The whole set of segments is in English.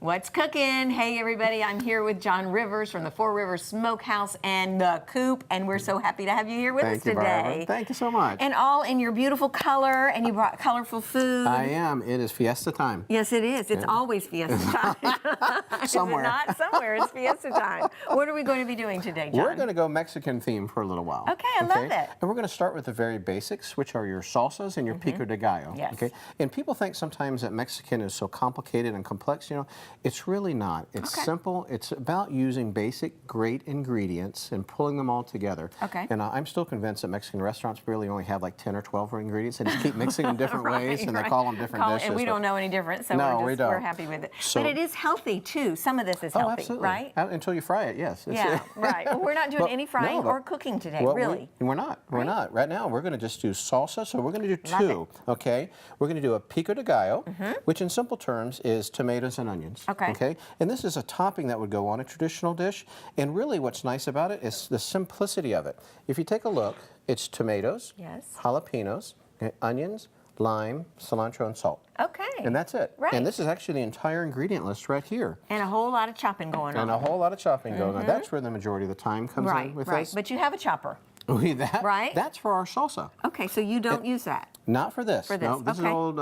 What's cooking? Hey everybody, I'm here with John Rivers from the Four Rivers Smokehouse and the Coop, and we're so happy to have you here with us today. Barbara. Thank you so much. And all in your beautiful color, and you brought colorful food. I am. It is fiesta time. Yes, it is. It's always fiesta time. Somewhere. Is it not? Somewhere. It's fiesta time. What are we going to be doing today, John? We're going to go Mexican theme for a little while. Okay, I love it. And we're going to start with the very basics, which are your salsas and your Pico De Gallo. Yes. Okay. And people think sometimes that Mexican is so complicated and complex. You know, it's really not. It's simple. It's about using basic, great ingredients and pulling them all together. Okay. And I'm still convinced that Mexican restaurants really only have like 10 or 12 ingredients. They just keep mixing them different ways, and they call them different dishes. And we don't know any different, so no, we're happy with it. So, but it is healthy too. Some of this is healthy, absolutely. right? Until you fry it, yes. Yeah, right. Well, we're not doing any frying or cooking today, really. We're not. We're not. Right now, we're going to just do salsa. So we're going to do two. Okay. We're going to do a Pico De Gallo, which in simple terms is tomatoes and onions. Okay. Okay. And this is a topping that would go on a traditional dish. And really, what's nice about it is the simplicity of it. If you take a look, it's tomatoes, jalapenos, onions, lime, cilantro, and salt. Okay. And that's it. Right. And this is actually the entire ingredient list right here. And a whole lot of chopping going on. And a whole lot of chopping going on. That's where the majority of the time comes in with this. But you have a chopper. That's for our salsa. Okay, so you don't use that. Not for this. For this. No, this is old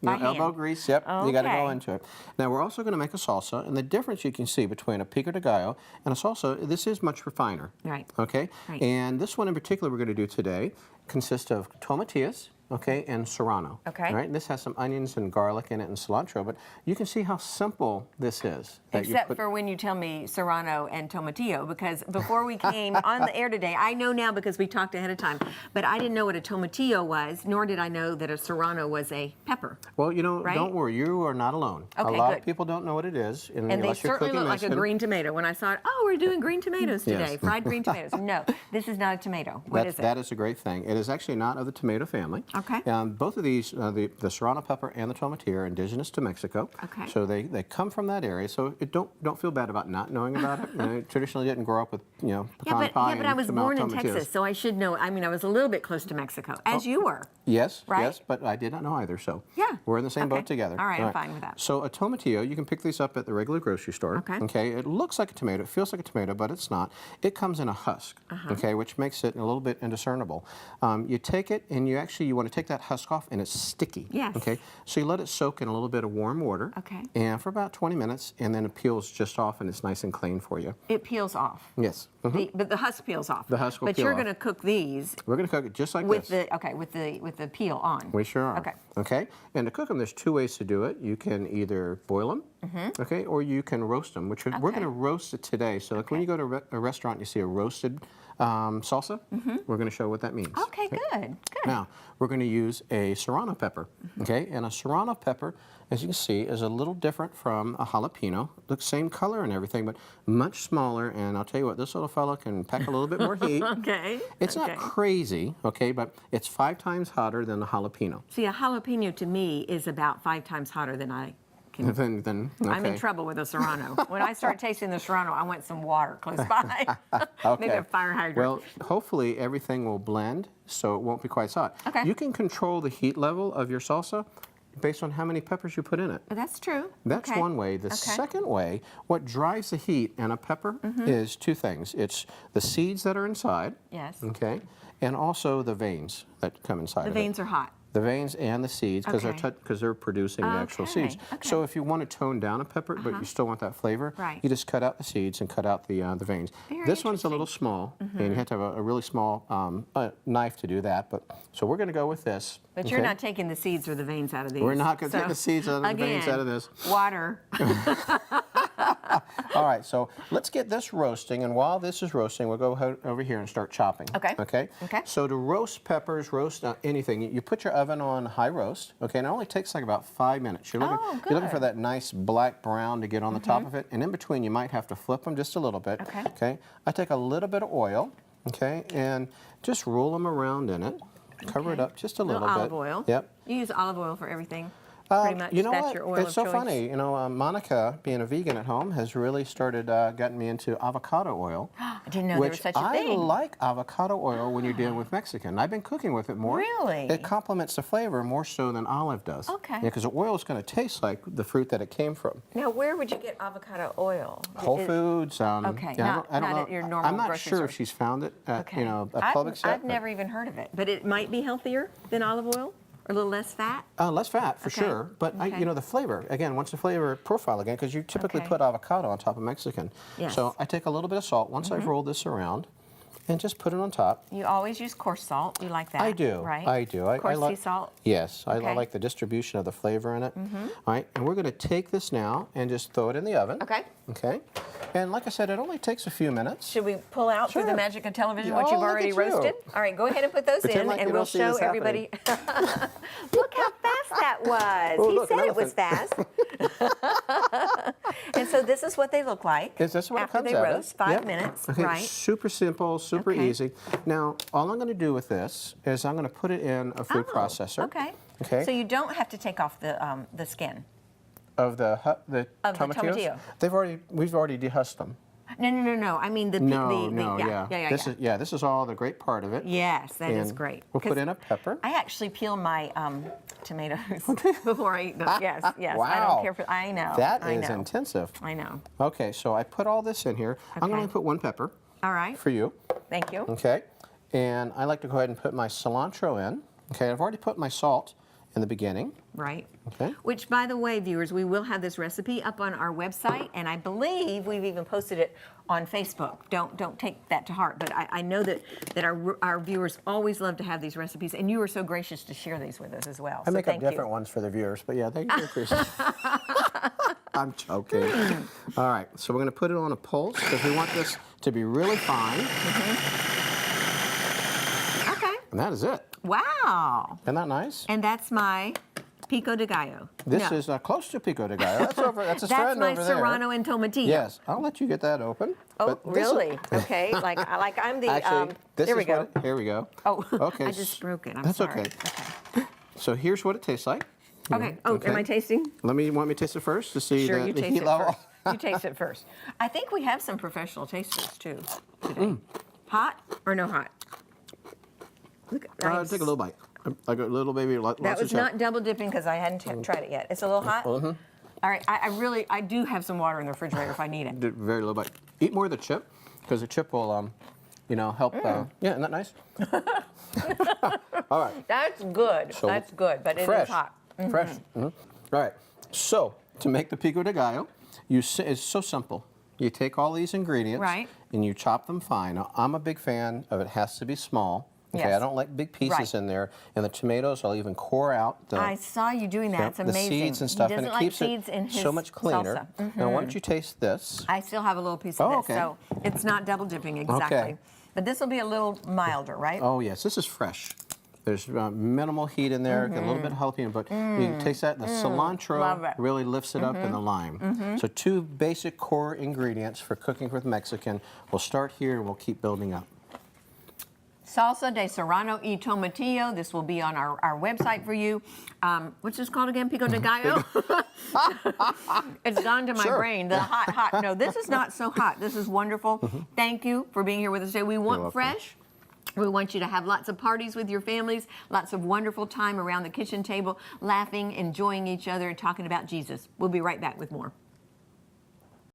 elbow grease. Yep, you got to go into it. Now we're also going to make a salsa, and the difference you can see between a Pico De Gallo and a salsa, this is much refiner. Right. Okay. Right. And this one in particular we're going to do today consists of tomatillas. Okay, and serrano. Okay. Right, and this has some onions and garlic in it and cilantro, but you can see how simple this is. Except for when you tell me serrano and tomatillo, because before we came on the air today, I know now because we talked ahead of time, but I didn't know what a tomatillo was, nor did I know that a serrano was a pepper. Well, you know, don't worry, you are not alone. Okay, a lot of people don't know what it is. And they certainly look like a green tomato. When I saw it, oh, we're doing green tomatoes today, fried green tomatoes. No, this is not a tomato. What is it? That is a great thing. It is actually not of the tomato family. Okay. Both of these, the serrano pepper and the tomatillo, are indigenous to Mexico. Okay. So they come from that area. So don't feel bad about not knowing about it. You know, traditionally didn't grow up with pecan pie. Yeah, but I was born in tomatillos. Texas, so I should know. I mean, I was a little bit close to Mexico, as you were. Yes, right? Yes, but I did not know either. So yeah, we're in the same boat together. All right, I'm fine with that. So a tomatillo, you can pick these up at the regular grocery store. Okay. Okay. It looks like a tomato. It feels like a tomato, but it's not. It comes in a husk. Okay, which makes it a little bit indiscernible. You take it and you want to take that husk off, and it's sticky. Yes. Okay. So you let it soak in a little bit of warm water. Okay. And for about 20 minutes, and then it peels just off, and it's nice and clean for you. It peels off. Yes. But the husk peels off. The husk will peel off. But you're going to cook these. We're going to cook it just like with this. With the peel on. We sure are. Okay. Okay. And to cook them, there's two ways to do it. You can either boil them, okay, or you can roast them. We're going to roast it today. So like when you go to a restaurant, you see a roasted salsa. We're going to show what that means. Okay, good. Good. Now we're going to use a serrano pepper. Okay, and a serrano pepper, as you can see, is a little different from a jalapeno. Looks same color and everything, but much smaller. And I'll tell you what, this little fella can pack a little bit more heat. Okay. It's not crazy, okay, but it's 5 times hotter than the jalapeno. See, a jalapeno to me is about 5 times hotter than I can. Okay. I'm in trouble with a serrano. When I start tasting the serrano, I want some water close by. Maybe a fire hydrant. Well, hopefully everything will blend, so it won't be quite so hot. Okay. You can control the heat level of your salsa based on how many peppers you put in it. That's true. That's one way. The second way, what drives the heat in a pepper is 2 things. It's the seeds that are inside. Yes. Okay. And also the veins that come inside of it. The veins are hot. The veins and the seeds, because they're producing the actual seeds. Okay. So if you want to tone down a pepper, but you still want that flavor, you just cut out the seeds and cut out the veins. This one's a little small, and you have to have a really small knife to do that. But so we're going to go with this. But you're not taking the seeds or the veins out of these. We're not going to take the seeds or the veins out of this. Water. All right, so let's get this roasting, and while this is roasting, we'll go over here and start chopping. Okay. Okay? Okay. So to roast peppers, roast anything, you put your oven on high roast, okay, and it only takes like about 5 minutes. You're looking for that nice black brown to get on the top of it, and in between you might have to flip them just a little bit. Okay. Okay? I take a little bit of oil, okay, and just roll them around in it. Cover it up just a little bit. Olive oil. Yep. You use olive oil for everything. Pretty much, You know that's what? your oil It's of so choice. funny. You know, Monica, being a vegan at home, has really started getting me into avocado oil. I didn't know there was which such a I thing. like avocado oil when you're dealing with Mexican. I've been cooking with it more. Really? It complements the flavor more so than olive does. Okay. Yeah, because the oil is going to taste like the fruit that it came from. Now, where would you get avocado oil? Whole Foods. Okay, yeah, not I don't know. at your normal I'm not grocery sure store. if she's found it at Okay. you know a I've, Publix yet. I've never even heard of it, but it might be healthier than olive oil, or a little less fat. Less fat for Okay. sure, but Okay. you know the flavor again. What's the flavor profile again? Because you typically Okay. put avocado on top of Mexican. Yes. So I take a little bit of salt once I've rolled this around, and just put it on top. You always use coarse salt. You like that? I do. right? I do. Coarse sea like salt. Yes, I Okay. like the distribution of the flavor in it. All right, and we're going to take this now and just throw it in the oven. Okay. Okay. And like I said, it only takes a few minutes. Should we pull out through the Sure. magic of television Yeah, what you've look already at you. roasted? All right, go ahead and put those Pretend in, like and you we'll don't see show this everybody. Look how fast that was. Oh, He look, said an it was fast. And so this is what they look like Is this what after it comes they out roast. of? 5 Yep. minutes, Okay, right? super simple, super Okay. easy. Now, all I'm going to do with this is I'm going to put it in a food processor. Okay. Okay. So you don't have to take off the skin. Of the Of the tomatillos? tomatillo. We've already dehusked them. No. I mean Yeah, this is all the great part of it. Yes, that is And great. We'll put 'Cause in a pepper. I actually peel my tomatoes before I eat them. Yes. I Wow. don't care for. I know. That I is know. intensive. I know. Okay, so I put all this in here. I'm going Okay. to put one pepper All right. for you. Thank you. Okay. And I like to go ahead and put my cilantro in. Okay, I've already put my salt in the beginning. Right. Okay. Which, by the way, viewers, we will have this recipe up on our website, and I believe we've even posted it on Facebook. Don't take that to heart, but I know that our viewers always love to have these recipes, and you are so gracious to share these with us as well. I so make up thank different you. ones for the viewers, but yeah, thank you, Chris. I'm joking. All right, so we're going to put it on a pulse because we want this to be really fine. Okay. And that is it. Wow. Isn't that nice? And that's my Pico De Gallo. This No. is close to Pico de Gallo. That's over. That's his That's friend my over there. Serrano and Tomatillo. Yes, I'll let you get that open. Oh, but this is- really? Okay. Like I'm the. Actually, this there is we go. what. Here we go. Oh, Okay. I just broke it. I'm That's sorry. okay. So here's what it tastes like. Okay. Oh, Okay. am I tasting? Want me to taste it first to see Sure, the, you the taste heat it level? first. You taste it first. I think we have some professional tasters too today. Hot or no hot? Look, nice. Take a little bite. Like a little baby. Lots That of was chip. not double dipping because I hadn't tried it yet. It's a little hot. Mm-hmm. All right. I do have some water in the refrigerator if I need it. Very little bite. Eat more of the chip because the chip will, help. Yeah, isn't that nice? All right. That's good. So That's good, but it is fresh. hot. Fresh. All right. So to make the Pico de Gallo, it's so simple. You take all these ingredients Right. and you chop them fine. Now, I'm a big fan of it has to be small. Okay, Yes. I don't like big pieces Right. in there. And the tomatoes, I'll even core out the, I saw you doing that. It's the amazing. seeds and stuff, He and doesn't it like keeps seeds it in his so much cleaner. salsa. Now, why don't you taste this? I still have a little piece of Oh, this, okay. so it's not double dipping exactly. Okay. But this will be a little milder, right? Oh yes, this is fresh. There's minimal heat in there, get a little bit of jalapeno, but you can taste that. The Love cilantro it. really lifts it up, and the lime. So 2 basic core ingredients for cooking with Mexican. We'll start here and we'll keep building up. Salsa de Serrano y Tomatillo. This will be on our website for you. What's this called again? Pico de Gallo? It's gone to my Sure. brain. The hot. No, this is not so hot. This is wonderful. Thank you for being here with us today. We want welcome. fresh. We want you to have lots of parties with your families, lots of wonderful time around the kitchen table, laughing, enjoying each other, and talking about Jesus. We'll be right back with more.